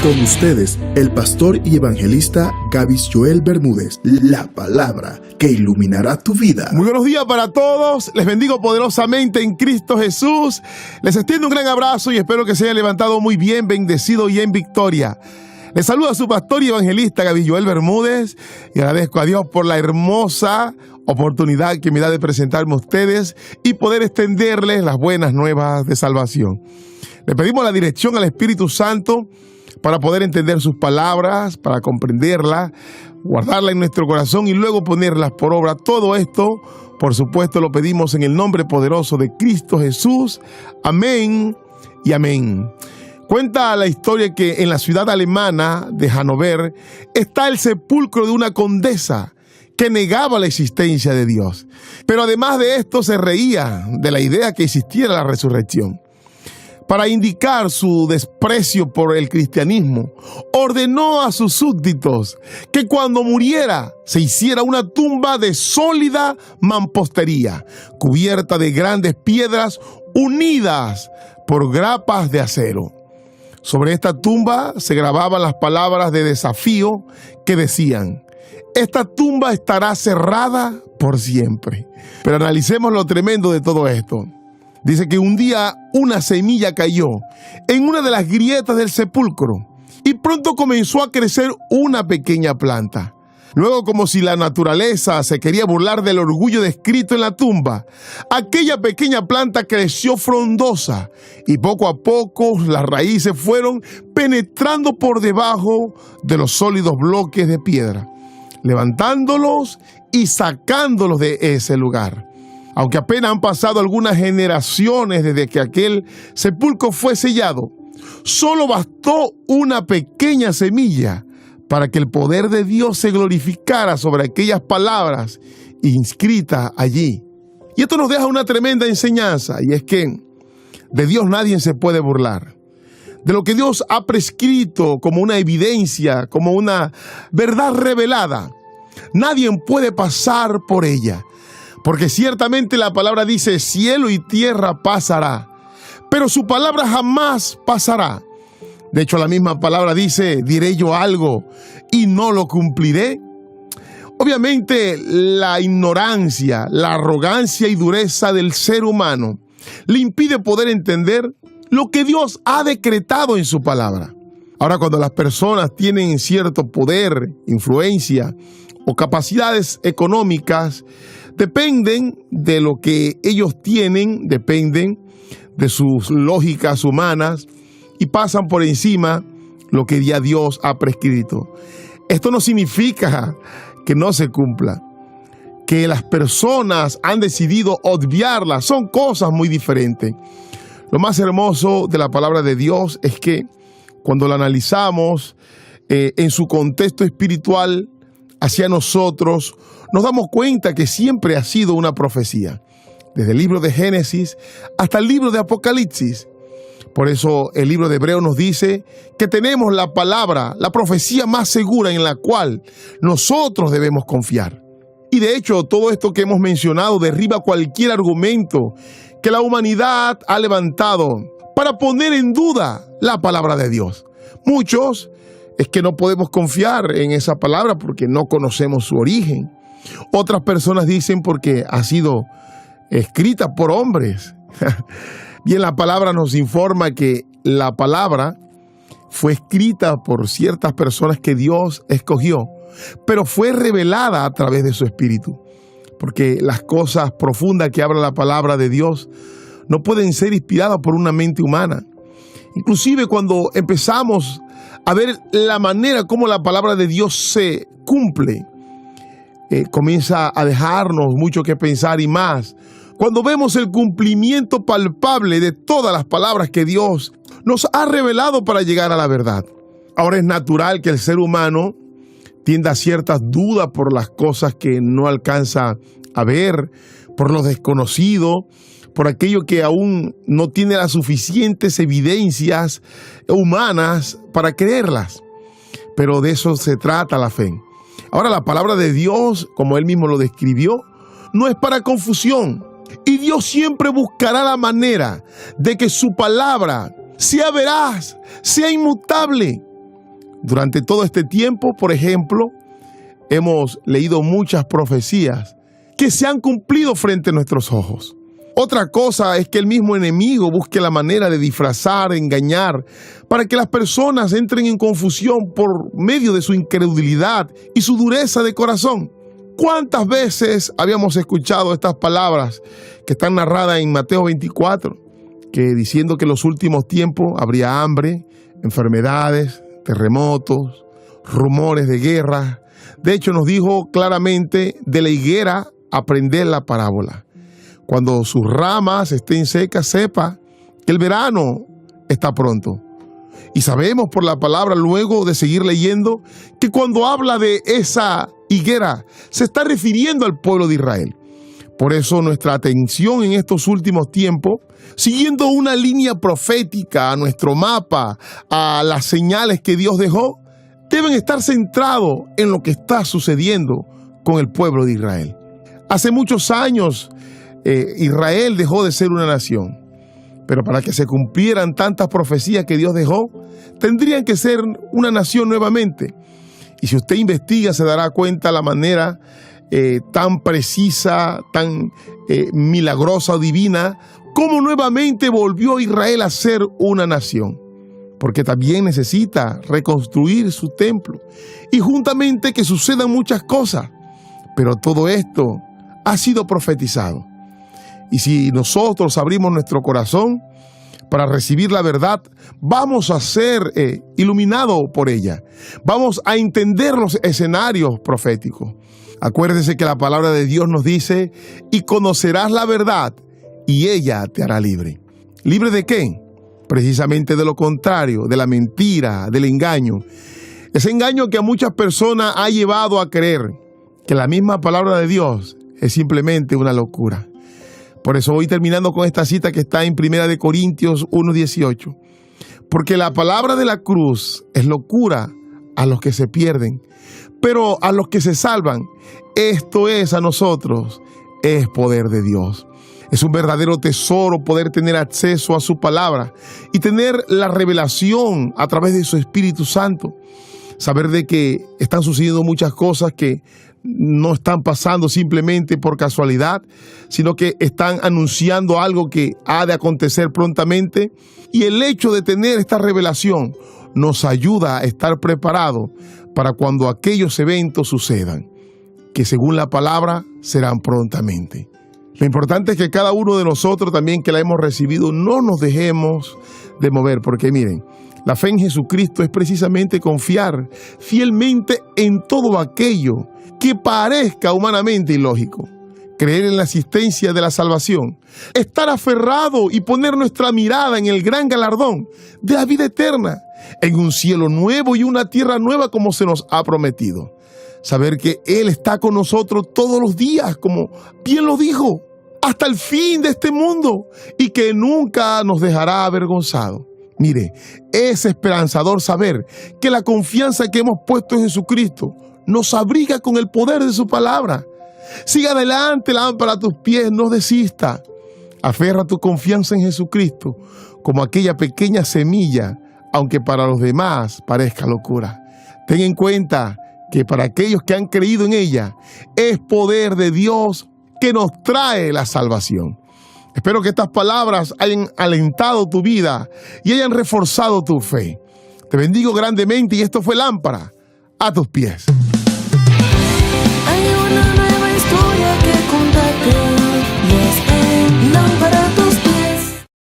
Con ustedes, el pastor y evangelista Gavis Joel Bermúdez. La palabra que iluminará tu vida. Muy buenos días para todos. Les bendigo poderosamente en Cristo Jesús. Les extiendo un gran abrazo y espero que se hayan levantado muy bien, bendecido y en victoria. Les saluda a su pastor y evangelista Gavis Joel Bermúdez y agradezco a Dios por la hermosa oportunidad que me da de presentarme a ustedes y poder extenderles las buenas nuevas de salvación. Le pedimos la dirección al Espíritu Santo para poder entender sus palabras, para comprenderlas, guardarla en nuestro corazón y luego ponerlas por obra. Todo esto, por supuesto, lo pedimos en el nombre poderoso de Cristo Jesús. Amén y amén. Cuenta la historia que en la ciudad alemana de Hannover está el sepulcro de una condesa que negaba la existencia de Dios. Pero además de esto se reía de la idea que existiera la resurrección. Para indicar su desprecio por el cristianismo, ordenó a sus súbditos que cuando muriera se hiciera una tumba de sólida mampostería, cubierta de grandes piedras unidas por grapas de acero. Sobre esta tumba se grababan las palabras de desafío que decían: esta tumba estará cerrada por siempre. Pero analicemos lo tremendo de todo esto. Dice que un día una semilla cayó en una de las grietas del sepulcro y pronto comenzó a crecer una pequeña planta. Luego, como si la naturaleza se quería burlar del orgullo descrito en la tumba, aquella pequeña planta creció frondosa y poco a poco las raíces fueron penetrando por debajo de los sólidos bloques de piedra, levantándolos y sacándolos de ese lugar. Aunque apenas han pasado algunas generaciones desde que aquel sepulcro fue sellado, solo bastó una pequeña semilla para que el poder de Dios se glorificara sobre aquellas palabras inscritas allí. Y esto nos deja una tremenda enseñanza, y es que de Dios nadie se puede burlar. De lo que Dios ha prescrito como una evidencia, como una verdad revelada, nadie puede pasar por ella. Porque ciertamente la palabra dice: cielo y tierra pasará, pero su palabra jamás pasará. De hecho, la misma palabra dice: diré yo algo y no lo cumpliré. Obviamente, la ignorancia, la arrogancia y dureza del ser humano le impide poder entender lo que Dios ha decretado en su palabra. Ahora, cuando las personas tienen cierto poder, influencia o capacidades económicas, dependen de lo que ellos tienen, dependen de sus lógicas humanas y pasan por encima lo que ya Dios ha prescrito. Esto no significa que no se cumpla, que las personas han decidido obviarla. Son cosas muy diferentes. Lo más hermoso de la palabra de Dios es que cuando la analizamos en su contexto espiritual hacia nosotros, nos damos cuenta que siempre ha sido una profecía, desde el libro de Génesis hasta el libro de Apocalipsis. Por eso el libro de Hebreos nos dice que tenemos la palabra, la profecía más segura en la cual nosotros debemos confiar. Y de hecho, todo esto que hemos mencionado derriba cualquier argumento que la humanidad ha levantado para poner en duda la palabra de Dios. Muchos es que no podemos confiar en esa palabra porque no conocemos su origen. Otras personas dicen porque ha sido escrita por hombres. Bien, la palabra nos informa que la palabra fue escrita por ciertas personas que Dios escogió, pero fue revelada a través de su Espíritu. Porque las cosas profundas que habla la palabra de Dios no pueden ser inspiradas por una mente humana. Inclusive cuando empezamos a ver la manera como la palabra de Dios se cumple, comienza a dejarnos mucho que pensar y más. Cuando vemos el cumplimiento palpable de todas las palabras que Dios nos ha revelado para llegar a la verdad. Ahora es natural que el ser humano tienda a ciertas dudas por las cosas que no alcanza a ver, por lo desconocido, por aquello que aún no tiene las suficientes evidencias humanas para creerlas. Pero de eso se trata la fe. Ahora, la palabra de Dios, como Él mismo lo describió, no es para confusión. Y Dios siempre buscará la manera de que su palabra sea veraz, sea inmutable. Durante todo este tiempo, por ejemplo, hemos leído muchas profecías que se han cumplido frente a nuestros ojos. Otra cosa es que el mismo enemigo busque la manera de disfrazar, engañar, para que las personas entren en confusión por medio de su incredulidad y su dureza de corazón. ¿Cuántas veces habíamos escuchado estas palabras que están narradas en Mateo 24? Que diciendo que en los últimos tiempos habría hambre, enfermedades, terremotos, rumores de guerra. De hecho, nos dijo claramente de la higuera aprender la parábola. Cuando sus ramas estén secas, sepa que el verano está pronto. Y sabemos por la palabra, luego de seguir leyendo, que cuando habla de esa higuera, se está refiriendo al pueblo de Israel. Por eso nuestra atención en estos últimos tiempos, siguiendo una línea profética a nuestro mapa, a las señales que Dios dejó, deben estar centrados en lo que está sucediendo con el pueblo de Israel. Hace muchos años, Israel dejó de ser una nación, pero para que se cumplieran tantas profecías que Dios dejó, tendrían que ser una nación nuevamente. Y si usted investiga, se dará cuenta la manera tan precisa, tan milagrosa o divina, cómo nuevamente volvió Israel a ser una nación. Porque también necesita reconstruir su templo y juntamente que sucedan muchas cosas. Pero todo esto ha sido profetizado. Y si nosotros abrimos nuestro corazón para recibir la verdad, vamos a ser iluminados por ella. Vamos a entender los escenarios proféticos. Acuérdese que la palabra de Dios nos dice, y conocerás la verdad, y ella te hará libre. ¿Libre de qué? Precisamente de lo contrario, de la mentira, del engaño. Ese engaño que a muchas personas ha llevado a creer que la misma palabra de Dios es simplemente una locura. Por eso voy terminando con esta cita que está en 1 Corintios 1:18. Porque la palabra de la cruz es locura a los que se pierden, pero a los que se salvan, esto es a nosotros, es poder de Dios. Es un verdadero tesoro poder tener acceso a su palabra y tener la revelación a través de su Espíritu Santo. Saber de que están sucediendo muchas cosas que no están pasando simplemente por casualidad, sino que están anunciando algo que ha de acontecer prontamente. Y el hecho de tener esta revelación nos ayuda a estar preparados para cuando aquellos eventos sucedan, que según la palabra serán prontamente. Lo importante es que cada uno de nosotros también que la hemos recibido no nos dejemos de mover, porque miren, la fe en Jesucristo es precisamente confiar fielmente en todo aquello que parezca humanamente ilógico. Creer en la existencia de la salvación, estar aferrado y poner nuestra mirada en el gran galardón de la vida eterna, en un cielo nuevo y una tierra nueva como se nos ha prometido. Saber que Él está con nosotros todos los días, como bien lo dijo, hasta el fin de este mundo, y que nunca nos dejará avergonzados. Mire, es esperanzador saber que la confianza que hemos puesto en Jesucristo nos abriga con el poder de su palabra. Siga adelante, lámpara a tus pies, no desista. Aferra tu confianza en Jesucristo como aquella pequeña semilla, aunque para los demás parezca locura. Ten en cuenta que para aquellos que han creído en ella, es poder de Dios que nos trae la salvación. Espero que estas palabras hayan alentado tu vida y hayan reforzado tu fe. Te bendigo grandemente y esto fue Lámpara a tus pies. Hay una